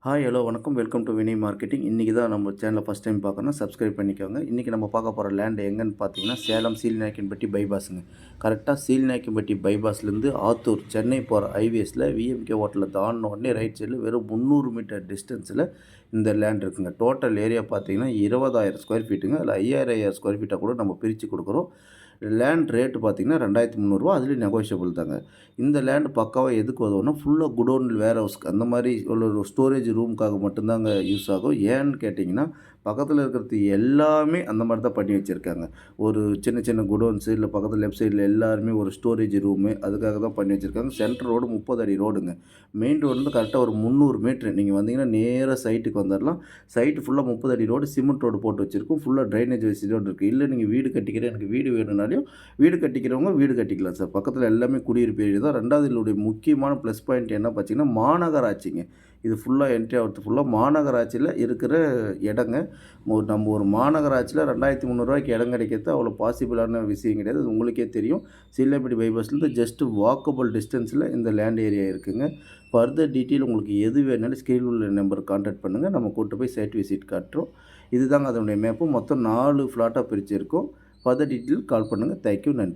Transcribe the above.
Hi hello வணக்கம் welcome to Vinay marketing. இன்றைக்கி தான் நம்ம சேனலை ஃபஸ்ட் டைம் பார்க்கணும், சப்ஸ்கிரைப் பண்ணிக்கோங்க. இன்றைக்கி நம்ம பார்க்க போகிற லேண்டு எங்கன்னு பார்த்தீங்கன்னா சேலம் சீல்நாயக்கன்பட்டி பைபாஸுங்க. கரெக்டாக சீல்நாயக்கன்பட்டி பைபாஸ்லேருந்து ஆத்தூர் சென்னை போகிற ஹைவேஸில் விஎம்கே ஹோட்டலில் தாண்டின உடனே ரைட் சைடில் வெறும் 300 மீட்டர் டிஸ்டன்ஸில் இந்த லேண்ட் இருக்குங்க. டோட்டல் ஏரியா பார்த்தீங்கன்னா 20,000 ஸ்கொயர் ஃபீட்டுங்க. அதில் 5,000 ஸ்கொயர் ஃபீட்டாக கூட நம்ம பிரித்து கொடுக்குறோம். லேண்ட் ரேட்டு பார்த்தீங்கன்னா 2,300 அதுலேயும் நெகோஷியபிள் தாங்க. இந்த லேண்டு பக்காவாக எதுக்கு உதவும்னா ஃபுல்லாக குடோன் வேர் ஹவுஸ்க்கு அந்த மாதிரி உள்ள ஒரு ஸ்டோரேஜ் ரூமுக்காக மட்டும்தாங்க யூஸ் ஆகும். ஏன்னு கேட்டிங்கன்னா பக்கத்தில் இருக்கிறது எல்லாமே அந்த மாதிரி தான் பண்ணி வச்சுருக்காங்க. ஒரு சின்ன சின்ன குடோன்ஸு இல்லை பக்கத்தில் லெஃப்ட் சைடில் எல்லாருமே ஒரு ஸ்டோரேஜ் ரூமு அதுக்காக தான் பண்ணி வச்சுருக்காங்க. சென்ட்ரல் ரோடு 30 அடி ரோடுங்க. மெயின் ரோடு வந்து கரெக்டாக ஒரு 300 மீட்ரு. நீங்கள் வந்தீங்கன்னா நேராக சைட்டுக்கு வந்துடலாம். சைட்டு ஃபுல்லாக 30 அடி ரோடு சிமெண்ட் ரோடு போட்டு வச்சுருக்கோம். ஃபுல்லாக ட்ரைனேஜ் வசதியோடு இருக்குது. இல்லை நீங்கள் வீடு கட்டிக்கிறேன் எனக்கு வீடு வேணும்னாலையும் வீடு கட்டிக்கிறவங்க வீடு கட்டிக்கலாம் சார். பக்கத்தில் எல்லாமே குடியிருப்பு ஏரியா தான். ரெண்டாவது இதனுடைய முக்கியமான ப்ளஸ் பாயிண்ட் என்ன பார்த்தீங்கன்னா மாநகராட்சிங்க. இது ஃபுல்லாக என்ட்ரி ஆகிறது ஃபுல்லாக மாநகராட்சியில் இருக்கிற இடங்க. நம்ம ஒரு மாநகராட்சியில் 2,300 இடம் கிடைக்கிறது அவ்வளோ பாசிபிளான விஷயம் கிடையாது. அது உங்களுக்கே தெரியும். சீலப்பட்டி பைபாஸ்லேருந்து ஜஸ்ட் வாக்கபிள் டிஸ்டன்ஸில் இந்த லேண்ட் ஏரியா இருக்குதுங்க. ஃபர்தர் டீட்டெயில் உங்களுக்கு எது வேணாலும் ஸ்க்ரீனில் உள்ள நம்பருக்கு கான்டாக்ட் பண்ணுங்கள். நம்ம கூட்டு போய் சைட் விசிட் காட்டுறோம். இதுதாங்க அதனுடைய மேப்பு. மொத்தம் 4 ஃப்ளாட்டாக பிரித்து இருக்கும். ஃபர்தர் டீட்டெயில் கால் பண்ணுங்கள். தேங்க்யூ, நன்றி.